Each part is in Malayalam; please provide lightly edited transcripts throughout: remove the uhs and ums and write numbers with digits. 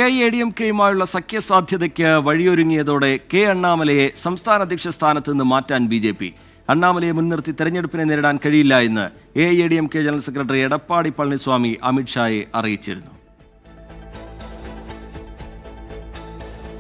AIADMKയുമായുള്ള സഖ്യസാധ്യതയ്ക്ക് വഴിയൊരുങ്ങിയതോടെ കെ അണ്ണാമലയെ സംസ്ഥാന അധ്യക്ഷ സ്ഥാനത്ത് നിന്ന് മാറ്റാൻ BJP. അണ്ണാമലയെ മുൻനിർത്തി തെരഞ്ഞെടുപ്പിനെ നേരിടാൻ കഴിയില്ല എന്ന് AIADMK general secretary Edappadi Palaniswami അമിത്ഷായെ അറിയിച്ചിരുന്നു.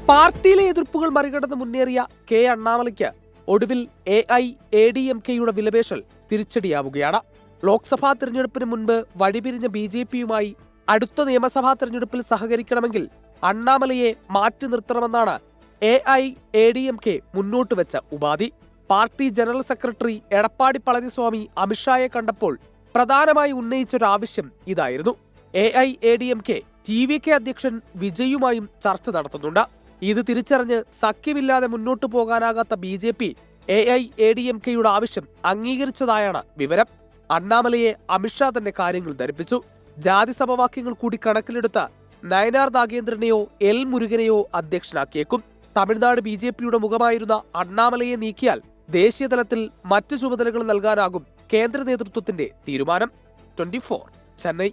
പാർട്ടിയിലെ എതിർപ്പുകൾ മറികടന്ന് മുന്നേറിയ കെ അണ്ണാമലയ്ക്ക് ഒടുവിൽ AIADMKയുടെ വിലപേശൽ തിരിച്ചടിയാവുകയാണ്. ലോക്സഭാ തെരഞ്ഞെടുപ്പിന് മുൻപ് വഴിപിരിഞ്ഞ BJPയുമായി അടുത്ത നിയമസഭാ തെരഞ്ഞെടുപ്പിൽ സഹകരിക്കണമെങ്കിൽ അണ്ണാമലയെ മാറ്റി നിർത്തണമെന്നാണ് AIADMK മുന്നോട്ട് വെച്ച ഉപാധി. പാർട്ടി ജനറൽ സെക്രട്ടറി എടപ്പാടി പളനിസ്വാമി അമിത്ഷായെ കണ്ടപ്പോൾ പ്രധാനമായി ഉന്നയിച്ചൊരാവശ്യം ഇതായിരുന്നു. AIADMK TVK അധ്യക്ഷൻ വിജയുമായും ചർച്ച നടത്തുന്നുണ്ട്. ഇത് തിരിച്ചറിഞ്ഞ് സഖ്യമില്ലാതെ മുന്നോട്ടു പോകാനാകാത്ത BJP AIADMKയുടെ ആവശ്യം അംഗീകരിച്ചതായാണ് വിവരം. അണ്ണാമലയെ അമിത്ഷാ തന്നെ കാര്യങ്ങൾ ധരിപ്പിച്ചു. ജാതി സമവാക്യങ്ങൾ കൂടി കണക്കിലെടുത്ത് നയനാർ നാഗേന്ദ്രനെയോ L മുരുകനെയോ അധ്യക്ഷനാക്കിയേക്കും. തമിഴ്നാട് BJPയുടെ മുഖമായിരുന്ന അണ്ണാമലയെ നീക്കിയാൽ ദേശീയതലത്തിൽ മറ്റ് ചുമതലകൾ നൽകാനാകും കേന്ദ്ര നേതൃത്വത്തിന്റെ തീരുമാനം. 24 ചെന്നൈ.